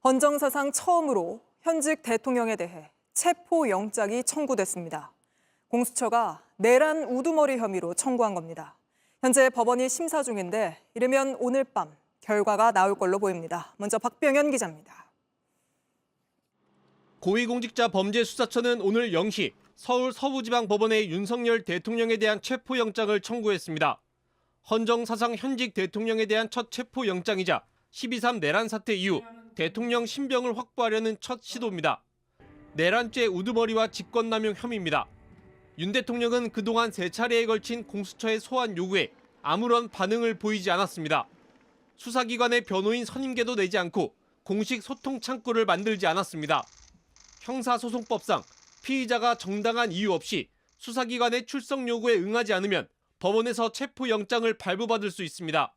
헌정사상 처음으로 현직 대통령에 대해 체포영장이 청구됐습니다. 공수처가 내란 우두머리 혐의로 청구한 겁니다. 현재 법원이 심사 중인데 이르면 오늘 밤 결과가 나올 걸로 보입니다. 먼저 박병현 기자입니다. 고위공직자범죄수사처는 오늘 0시 서울 서부지방법원에 윤석열 대통령에 대한 체포영장을 청구했습니다. 헌정사상 현직 대통령에 대한 첫 체포영장이자 12.3 내란 사태 이후 대통령 신병을 확보하려는 첫 시도입니다. 내란죄 우두머리와 직권남용 혐의입니다. 윤 대통령은 그동안 3차례에 걸친 공수처의 소환 요구에 아무런 반응을 보이지 않았습니다. 수사기관의 변호인 선임계도 내지 않고 공식 소통 창구를 만들지 않았습니다. 형사소송법상 피의자가 정당한 이유 없이 수사기관의 출석 요구에 응하지 않으면 법원에서 체포영장을 발부받을 수 있습니다.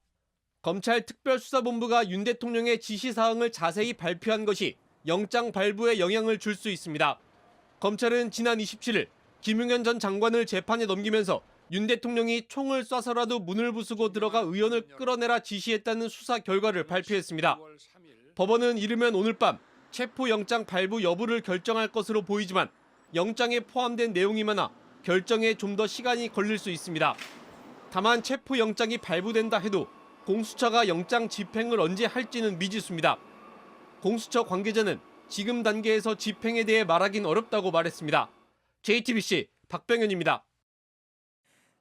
검찰 특별수사본부가 윤 대통령의 지시사항을 자세히 발표한 것이 영장 발부에 영향을 줄 수 있습니다. 검찰은 지난 27일 김용현 전 장관을 재판에 넘기면서 윤 대통령이 총을 쏴서라도 문을 부수고 들어가 의원을 끌어내라 지시했다는 수사 결과를 발표했습니다. 법원은 이르면 오늘 밤 체포영장 발부 여부를 결정할 것으로 보이지만 영장에 포함된 내용이 많아 결정에 좀 더 시간이 걸릴 수 있습니다. 다만 체포영장이 발부된다 해도 공수처가 영장 집행을 언제 할지는 미지수입니다. 공수처 관계자는 지금 단계에서 집행에 대해 말하긴 어렵다고 말했습니다. JTBC 박병현입니다.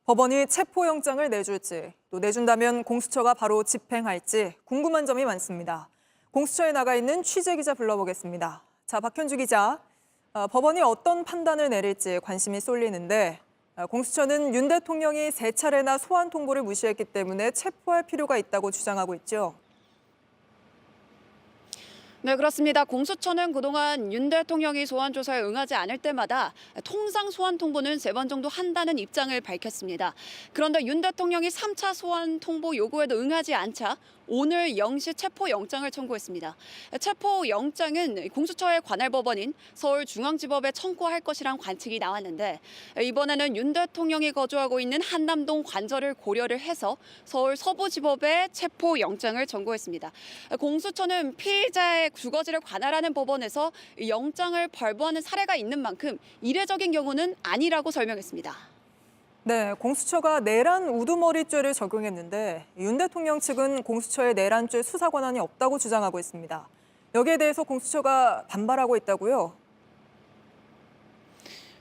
법원이 체포영장을 내줄지 또 내준다면 공수처가 바로 집행할지 궁금한 점이 많습니다. 공수처에 나가 있는 취재기자 불러보겠습니다. 자, 박현주 기자. 법원이 어떤 판단을 내릴지 관심이 쏠리는데 공수처는 윤 대통령이 3차례나 소환 통보를 무시했기 때문에 체포할 필요가 있다고 주장하고 있죠. 네, 그렇습니다. 공수처는 그동안 윤 대통령이 소환 조사에 응하지 않을 때마다 통상 소환 통보는 3번 정도 한다는 입장을 밝혔습니다. 그런데 윤 대통령이 3차 소환 통보 요구에도 응하지 않자 오늘 0시 체포영장을 청구했습니다. 체포영장은 공수처의 관할 법원인 서울중앙지법에 청구할 것이란 관측이 나왔는데 이번에는 윤 대통령이 거주하고 있는 한남동 관저를 고려를 해서 서울 서부지법에 체포영장을 청구했습니다. 공수처는 피의자의 주거지를 관할하는 법원에서 영장을 발부하는 사례가 있는 만큼 이례적인 경우는 아니라고 설명했습니다. 네, 공수처가 내란 우두머리죄를 적용했는데 윤 대통령 측은 공수처의 내란죄 수사 권한이 없다고 주장하고 있습니다. 여기에 대해서 공수처가 반발하고 있다고요?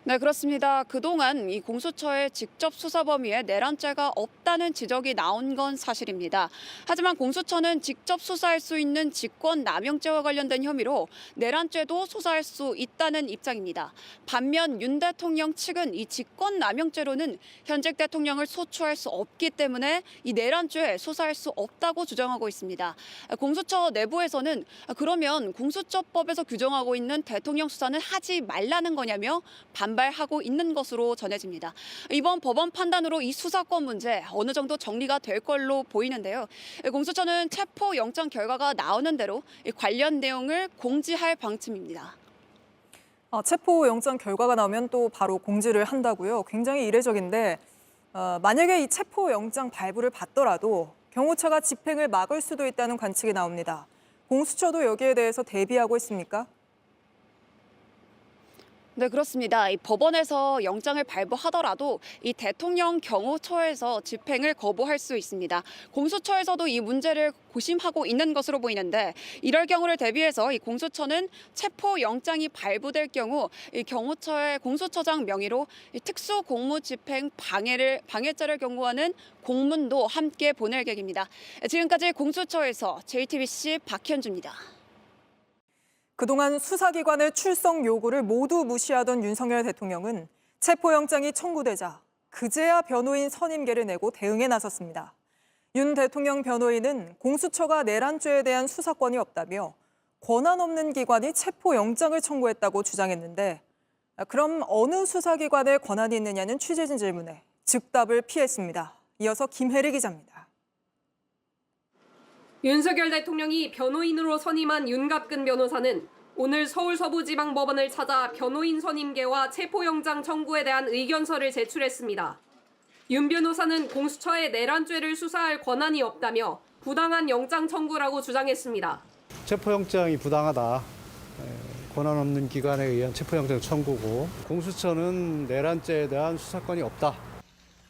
네, 그렇습니다. 그동안 이 공수처의 직접 수사 범위에 내란죄가 없다는 지적이 나온 건 사실입니다. 하지만 공수처는 직접 수사할 수 있는 직권남용죄와 관련된 혐의로 내란죄도 수사할 수 있다는 입장입니다. 반면 윤 대통령 측은 이 직권남용죄로는 현직 대통령을 소추할 수 없기 때문에 이 내란죄 수사할 수 없다고 주장하고 있습니다. 공수처 내부에서는 그러면 공수처법에서 규정하고 있는 대통령 수사는 하지 말라는 거냐며 반발하고 있는 것으로 전해집니다. 이번 법원 판단으로 이 수사권 문제 어느 정도 정리가 될 걸로 보이는데요. 공수처는 체포영장 결과가 나오는 대로 관련 내용을 공지할 방침입니다. 체포영장 결과가 나오면 또 바로 공지를 한다고요? 굉장히 이례적인데 만약에 이 체포영장 발부를 받더라도 경호처가 집행을 막을 수도 있다는 관측이 나옵니다. 공수처도 여기에 대해서 대비하고 있습니까? 네, 그렇습니다. 이 법원에서 영장을 발부하더라도 이 대통령 경호처에서 집행을 거부할 수 있습니다. 공수처에서도 이 문제를 고심하고 있는 것으로 보이는데 이럴 경우를 대비해서 이 공수처는 체포영장이 발부될 경우 이 경호처의 공수처장 명의로 이 특수공무집행 방해죄를 경고하는 공문도 함께 보낼 계획입니다. 지금까지 공수처에서 JTBC 박현주입니다. 그동안 수사기관의 출석 요구를 모두 무시하던 윤석열 대통령은 체포영장이 청구되자 그제야 변호인 선임계를 내고 대응에 나섰습니다. 윤 대통령 변호인은 공수처가 내란죄에 대한 수사권이 없다며 권한 없는 기관이 체포영장을 청구했다고 주장했는데 그럼 어느 수사기관에 권한이 있느냐는 취재진 질문에 즉답을 피했습니다. 이어서 김혜리 기자입니다. 윤석열 대통령이 변호인으로 선임한 윤갑근 변호사는 오늘 서울 서부지방법원을 찾아 변호인 선임계와 체포영장 청구에 대한 의견서를 제출했습니다. 윤 변호사는 공수처의 내란죄를 수사할 권한이 없다며 부당한 영장 청구라고 주장했습니다. 체포영장이 부당하다. 권한 없는 기관에 의한 체포영장 청구고 공수처는 내란죄에 대한 수사권이 없다.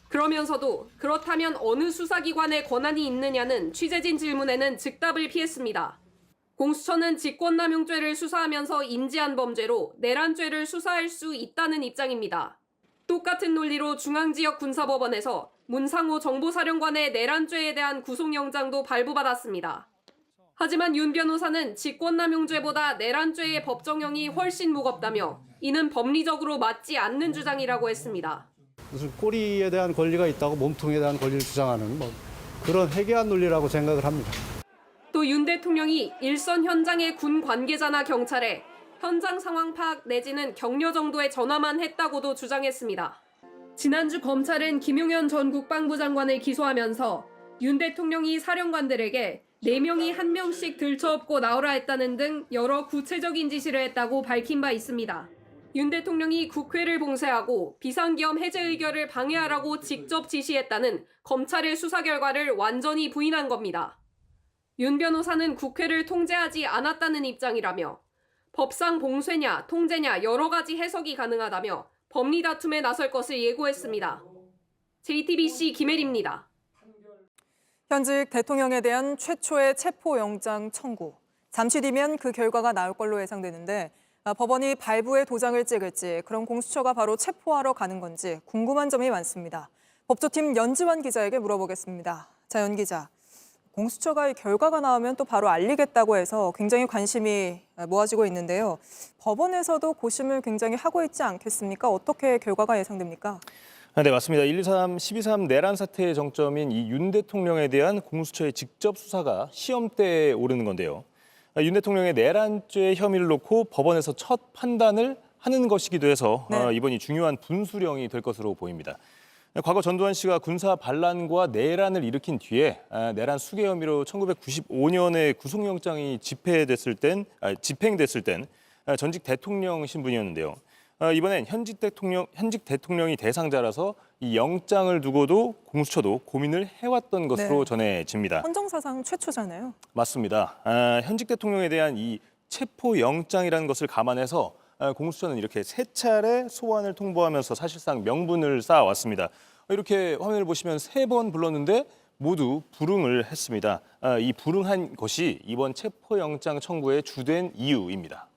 그러면서도 그렇다면 어느 수사기관에 권한이 있느냐는 취재진 질문에는 즉답을 피했습니다. 공수처는 직권남용죄를 수사하면서 인지한 범죄로 내란죄를 수사할 수 있다는 입장입니다. 똑같은 논리로 중앙지역군사법원에서 문상호 정보사령관의 내란죄에 대한 구속영장도 발부받았습니다. 하지만 윤 변호사는 직권남용죄보다 내란죄의 법정형이 훨씬 무겁다며 이는 법리적으로 맞지 않는 주장이라고 했습니다. 무슨 꼬리에 대한 권리가 있다고 몸통에 대한 권리를 주장하는 그런 해괴한 논리라고 생각을 합니다. 또 윤 대통령이 일선 현장의 군 관계자나 경찰에 현장 상황 파악 내지는 격려 정도의 전화만 했다고도 주장했습니다. 지난주 검찰은 김용현 전 국방부 장관을 기소하면서 윤 대통령이 사령관들에게 4명이 1명씩 들쳐업고 나오라 했다는 등 여러 구체적인 지시를 했다고 밝힌 바 있습니다. 윤 대통령이 국회를 봉쇄하고 비상계엄 해제 의결을 방해하라고 직접 지시했다는 검찰의 수사 결과를 완전히 부인한 겁니다. 윤 변호사는 국회를 통제하지 않았다는 입장이라며 법상 봉쇄냐 통제냐 여러 가지 해석이 가능하다며 법리 다툼에 나설 것을 예고했습니다. JTBC 김혜리입니다. 현직 대통령에 대한 최초의 체포영장 청구. 잠시 뒤면 그 결과가 나올 걸로 예상되는데 법원이 발부에 도장을 찍을지 그럼 공수처가 바로 체포하러 가는 건지 궁금한 점이 많습니다. 법조팀 연지환 기자에게 물어보겠습니다. 자, 연 기자. 공수처가 이 결과가 나오면 또 바로 알리겠다고 해서 굉장히 관심이 모아지고 있는데요. 법원에서도 고심을 굉장히 하고 있지 않겠습니까? 어떻게 결과가 예상됩니까? 네, 맞습니다. 12.3 내란 사태의 정점인 이 윤 대통령에 대한 공수처의 직접 수사가 시험대에 오르는 건데요. 윤 대통령의 내란죄 혐의를 놓고 법원에서 첫 판단을 하는 것이기도 해서 네. 이번이 중요한 분수령이 될 것으로 보입니다. 과거 전두환 씨가 군사 반란과 내란을 일으킨 뒤에 내란 수괴 혐의로 1995년에 구속영장이 집행됐을 땐 전직 대통령 신분이었는데요. 이번엔 현직 대통령이 대상자라서 이 영장을 두고도 공수처도 고민을 해왔던 것으로 네. 전해집니다. 헌정사상 최초잖아요. 맞습니다. 현직 대통령에 대한 이 체포영장이라는 것을 감안해서 공수처는 이렇게 3차례 소환을 통보하면서 사실상 명분을 쌓아왔습니다. 이렇게 화면을 보시면 3번 불렀는데 모두 불응을 했습니다. 이 불응한 것이 이번 체포영장 청구의 주된 이유입니다.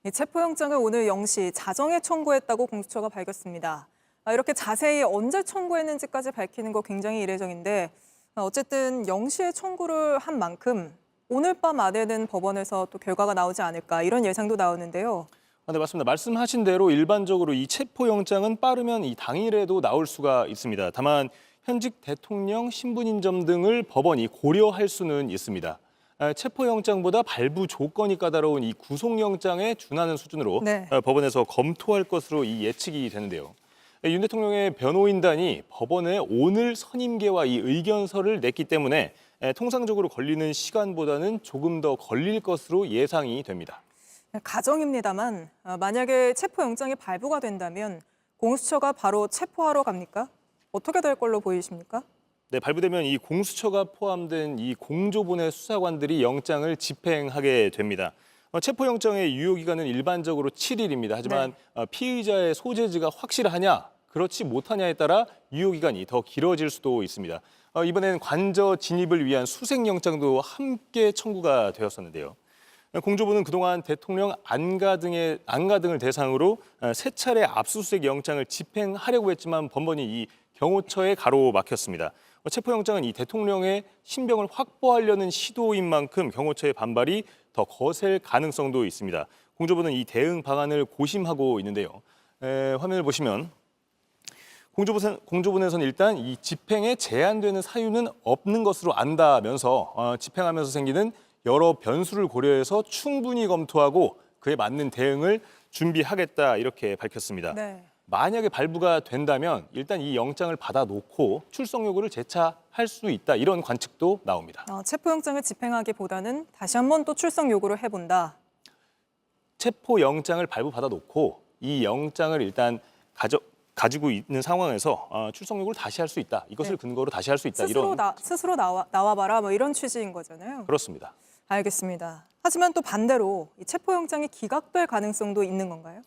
이 체포영장을 오늘 0시 자정에 청구했다고 공수처가 밝혔습니다. 이렇게 자세히 언제 청구했는지까지 밝히는 거 굉장히 이례적인데 어쨌든 0시에 청구를 한 만큼 오늘 밤 안에는 법원에서 또 결과가 나오지 않을까 이런 예상도 나오는데요. 네, 맞습니다. 말씀하신 대로 일반적으로 이 체포영장은 빠르면 이 당일에도 나올 수가 있습니다. 다만 현직 대통령 신분인 점 등을 법원이 고려할 수는 있습니다. 체포영장보다 발부 조건이 까다로운 이 구속영장에 준하는 수준으로 네. 법원에서 검토할 것으로 이 예측이 되는데요. 윤 대통령의 변호인단이 법원에 오늘 선임계와 이 의견서를 냈기 때문에 통상적으로 걸리는 시간보다는 조금 더 걸릴 것으로 예상이 됩니다. 가정입니다만 만약에 체포영장이 발부가 된다면 공수처가 바로 체포하러 갑니까? 어떻게 될 걸로 보이십니까? 네, 발부되면 이 공수처가 포함된 이 공조본의 수사관들이 영장을 집행하게 됩니다. 체포영장의 유효기간은 일반적으로 7일입니다. 하지만 피의자의 소재지가 확실하냐, 그렇지 못하냐에 따라 유효기간이 더 길어질 수도 있습니다. 이번에는 관저 진입을 위한 수색영장도 함께 청구가 되었었는데요. 공조부는 그동안 대통령 안가 등을 대상으로 3차례 압수수색 영장을 집행하려고 했지만 번번이 이 경호처에 가로막혔습니다. 체포영장은 이 대통령의 신병을 확보하려는 시도인 만큼 경호처의 반발이 더 거셀 가능성도 있습니다. 공조부는 이 대응 방안을 고심하고 있는데요. 화면을 보시면 공조본에서는 일단 이 집행에 제한되는 사유는 없는 것으로 안다면서 집행하면서 생기는 여러 변수를 고려해서 충분히 검토하고 그에 맞는 대응을 준비하겠다 이렇게 밝혔습니다. 네. 만약에 발부가 된다면 일단 이 영장을 받아놓고 출석 요구를 재차할 수 있다 이런 관측도 나옵니다. 체포영장을 집행하기보다는 다시 한번 또 출석 요구를 해본다. 체포영장을 발부받아놓고 이 영장을 일단 가지고 있는 상황에서 출석 요구를 다시 할 수 있다. 이것을 근거로 다시 할 수 있다. 스스로 나와봐라 뭐 이런 취지인 거잖아요. 그렇습니다. 알겠습니다. 하지만 또 반대로 이 체포영장이 기각될 가능성도 있는 건가요?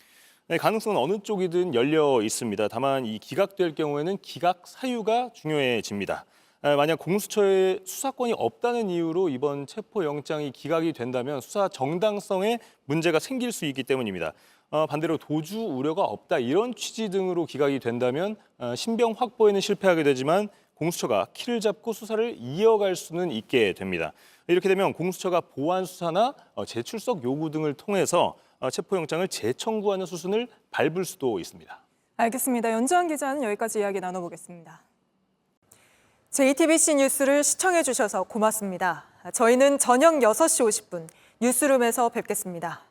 네, 가능성은 어느 쪽이든 열려 있습니다. 다만 이 기각될 경우에는 기각 사유가 중요해집니다. 만약 공수처에 수사권이 없다는 이유로 이번 체포영장이 기각이 된다면 수사 정당성에 문제가 생길 수 있기 때문입니다. 반대로 도주 우려가 없다 이런 취지 등으로 기각이 된다면 신병 확보에는 실패하게 되지만 공수처가 키를 잡고 수사를 이어갈 수는 있게 됩니다. 이렇게 되면 공수처가 보완 수사나 재출석 요구 등을 통해서 체포영장을 재청구하는 수순을 밟을 수도 있습니다. 알겠습니다. 연주한 기자는 여기까지 이야기 나눠보겠습니다. JTBC 뉴스를 시청해 주셔서 고맙습니다. 저희는 저녁 6시 50분 뉴스룸에서 뵙겠습니다.